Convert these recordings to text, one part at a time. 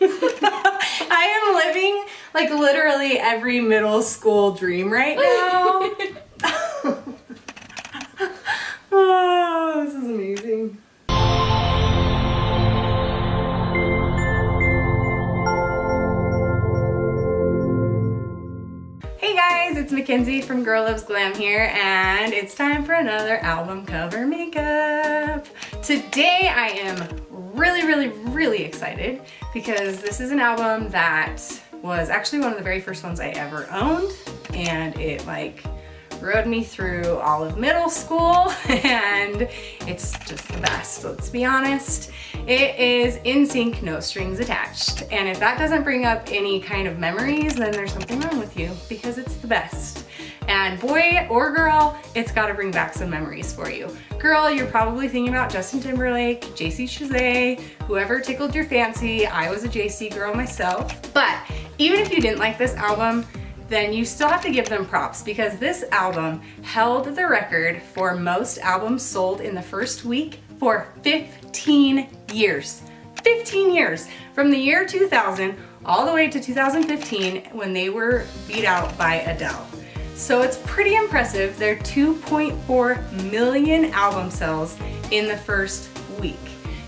I am living like literally every middle school dream right now. Oh, this is amazing. Hey guys, it's Mackenzie from Girl Loves Glam here, and it's time for another album cover makeup. Today I am really excited because this is an album that was actually one of the very first ones I ever owned, and it like rode me through all of middle school, and it's just the best, let's be honest. It is NSYNC No Strings Attached, and if that doesn't bring up any kind of memories, then there's something wrong with you, because it's the best. And boy or girl, it's got to bring back some memories for you. Girl, you're probably thinking about Justin Timberlake, JC Chasez, whoever tickled your fancy. I was a JC girl myself. But even if you didn't like this album, then you still have to give them props, because this album held the record for most albums sold in the first week for 15 years. 15 years! From the year 2000 all the way to 2015, when they were beat out by Adele. So it's pretty impressive. They're 2.4 million album sales in the first week.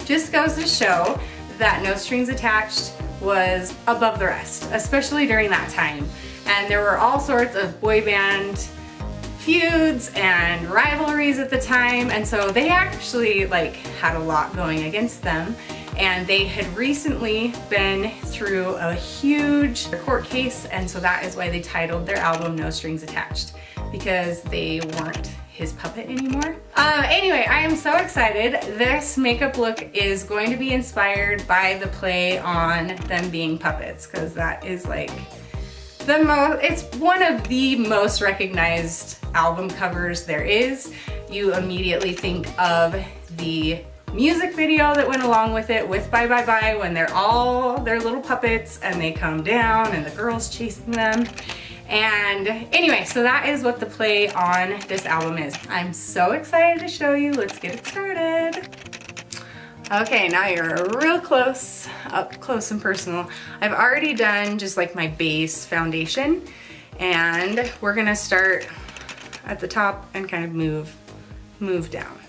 Just goes to show that No Strings Attached was above the rest, especially during that time. And there were all sorts of boy band feuds and rivalries at the time, and so they actually like had a lot going against them. And they had recently been through a huge court case, and so that is why they titled their album No Strings Attached, because they weren't his puppet anymore. Anyway, I am so excited. This makeup look is going to be inspired by the play on them being puppets, because that is like it's one of the most recognized album covers there is. You immediately think of the music video that went along with it, with Bye Bye Bye, when they're all their little puppets and they come down and the girl's chasing them. And anyway, so that is what the play on this album is. I'm so excited to show you. Let's get it started. Okay, now you're real close, up close and personal. I've already done just like my base foundation, and we're gonna start at the top and kind of move down.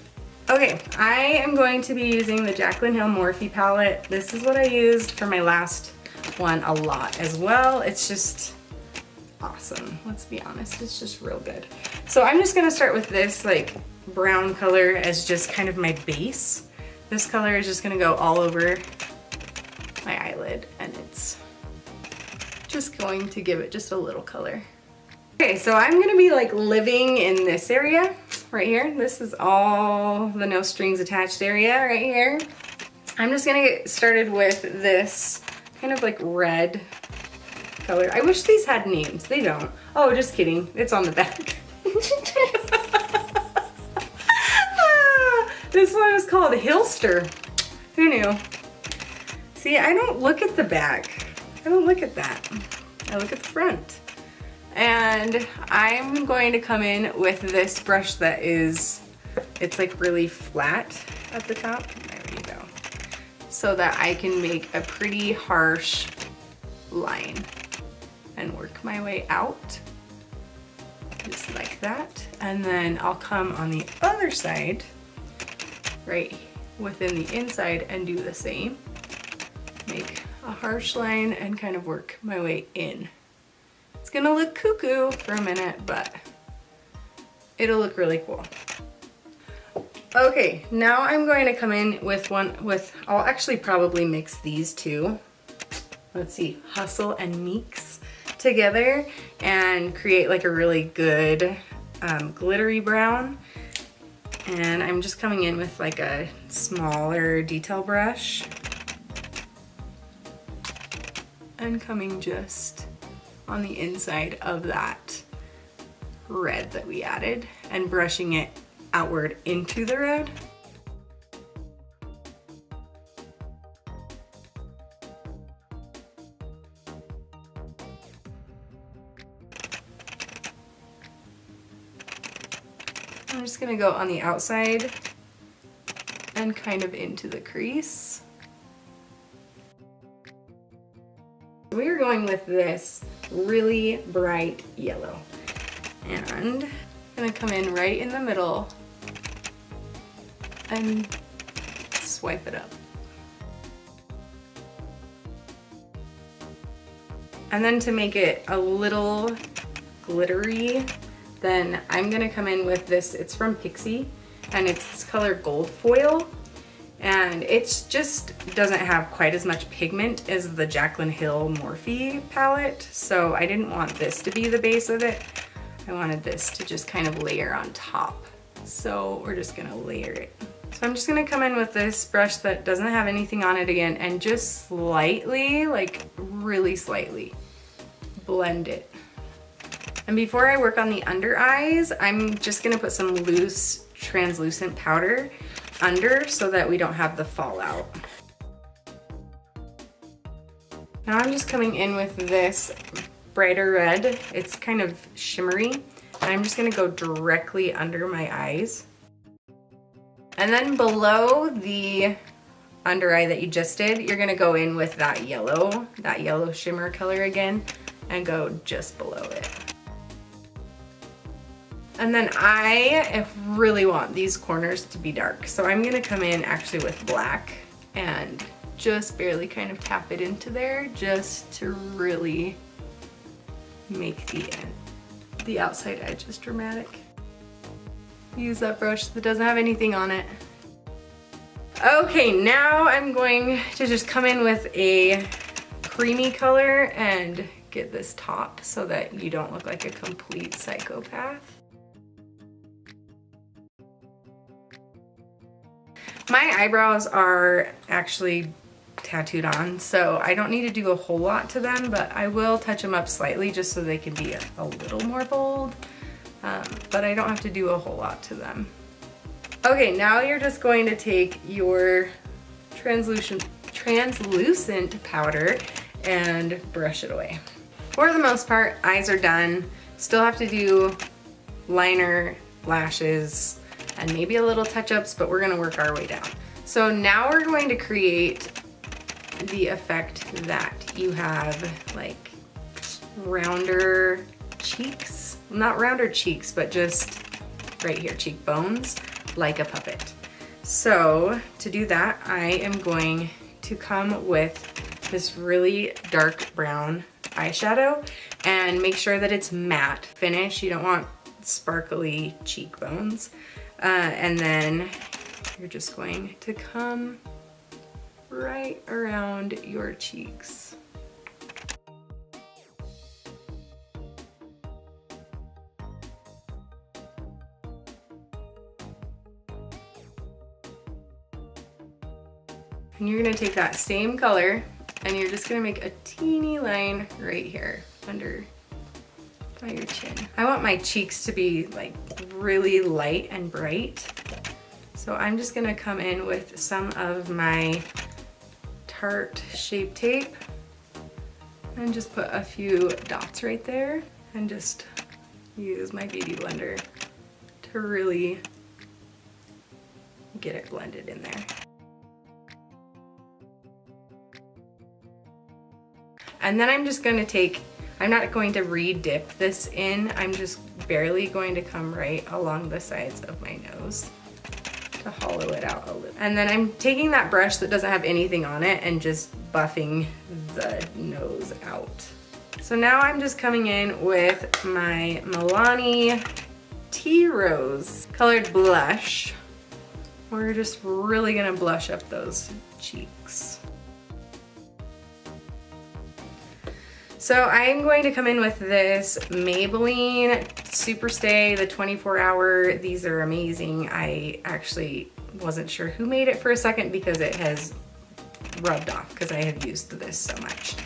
Okay, I am going to be using the Jaclyn Hill Morphe palette. This is what I used for my last one a lot as well. It's just awesome, let's be honest, it's just real good. So I'm just gonna start with this like brown color as just kind of my base. This color is just gonna go all over my eyelid, and it's just going to give it just a little color. Okay, so I'm gonna be like living in this area right here. This is all the No Strings Attached area right here. I'm just gonna get started with this kind of like red color. I wish these had names, they don't. Oh, just kidding, it's on the back. This one is called Hillster. Who knew? See, I don't look at the back. I don't look at that. I look at the front. And I'm going to come in with this brush that is, it's like really flat at the top. There you go. So that I can make a pretty harsh line and work my way out. Just like that. And then I'll come on the other side, right within the inside, and do the same. Make a harsh line and kind of work my way in. It's gonna look cuckoo for a minute, but it'll look really cool. Okay, now I'm going to come in with I'll actually probably mix these two. Let's see, Hustle and Meeks together and create like a really good glittery brown. And I'm just coming in with like a smaller detail brush and coming just on the inside of that red that we added and brushing it outward into the red. I'm just gonna go on the outside and kind of into the crease. So we are going with this really bright yellow. And I'm gonna come in right in the middle and swipe it up. And then to make it a little glittery, then I'm gonna come in with this, it's from Pixie, and it's this color Gold Foil. And it just doesn't have quite as much pigment as the Jaclyn Hill Morphe palette. So I didn't want this to be the base of it. I wanted this to just kind of layer on top. So we're just gonna layer it. So I'm just gonna come in with this brush that doesn't have anything on it again and just slightly, like really slightly, blend it. And before I work on the under eyes, I'm just gonna put some loose translucent powder under so that we don't have the fallout. Now I'm just coming in with this brighter red. It's kind of shimmery. And I'm just gonna go directly under my eyes. And then below the under eye that you just did, you're gonna go in with that yellow shimmer color again and go just below it. And then I really want these corners to be dark. So I'm gonna come in actually with black and just barely kind of tap it into there just to really make the outside edges dramatic. Use that brush that doesn't have anything on it. Okay, now I'm going to just come in with a creamy color and get this top so that you don't look like a complete psychopath. My eyebrows are actually tattooed on, so I don't need to do a whole lot to them, but I will touch them up slightly just so they can be a little more bold, but I don't have to do a whole lot to them. Okay, now you're just going to take your translucent powder and brush it away. For the most part, eyes are done. Still have to do liner, lashes, and maybe a little touch-ups, but we're gonna work our way down. So now we're going to create the effect that you have like rounder cheeks. Not rounder cheeks, but just right here, cheekbones, like a puppet. So to do that, I am going to come with this really dark brown eyeshadow and make sure that it's matte finish. You don't want sparkly cheekbones. And then you're just going to come right around your cheeks. And you're gonna take that same color and you're just gonna make a teeny line right here under by your chin. I want my cheeks to be like really light and bright. So I'm just gonna come in with some of my Tarte Shape Tape and just put a few dots right there and just use my beauty blender to really get it blended in there. And then I'm just gonna take, I'm not going to re-dip this in, I'm just barely going to come right along the sides of my nose to hollow it out a little. And then I'm taking that brush that doesn't have anything on it and just buffing the nose out. So now I'm just coming in with my Milani Tea Rose colored blush. We're just really gonna blush up those cheeks. So I'm going to come in with this Maybelline Superstay, the 24-hour. These are amazing. I actually wasn't sure who made it for a second because it has rubbed off because I have used this so much.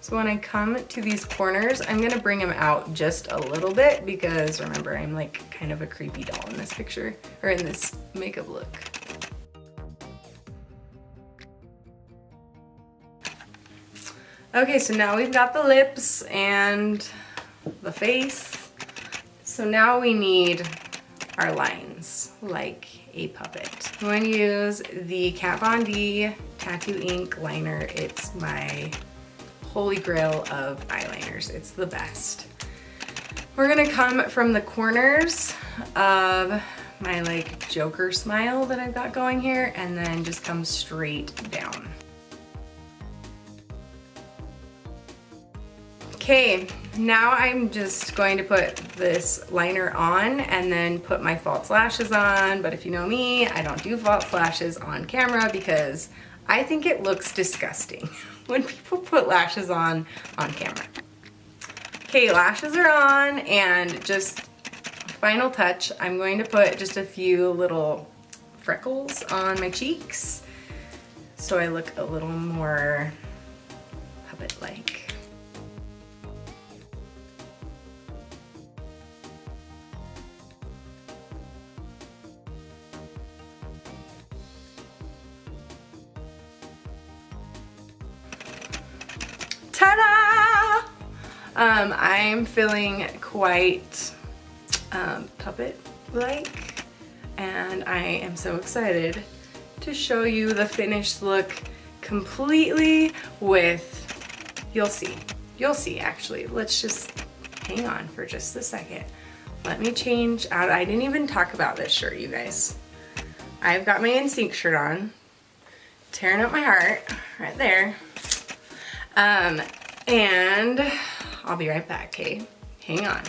So when I come to these corners, I'm gonna bring them out just a little bit because remember, I'm like kind of a creepy doll in this picture, or in this makeup look. Okay, so now we've got the lips and the face. So now we need our lines, like a puppet. I'm going to use the Kat Von D Tattoo Ink liner. It's my holy grail of eyeliners. It's the best. We're gonna come from the corners of my like Joker smile that I've got going here and then just come straight down. Okay, now I'm just going to put this liner on and then put my false lashes on. But if you know me, I don't do false lashes on camera because I think it looks disgusting when people put lashes on camera. Okay, lashes are on, and just final touch, I'm going to put just a few little freckles on my cheeks so I look a little more puppet-like. Ta-da! I'm feeling quite puppet-like, and I am so excited to show you the finished look completely with, you'll see actually. Let's just hang on for just a second. Let me change out. I didn't even talk about this shirt, you guys. I've got my NSYNC shirt on, tearing up my heart right there. And I'll be right back, okay? Hang on.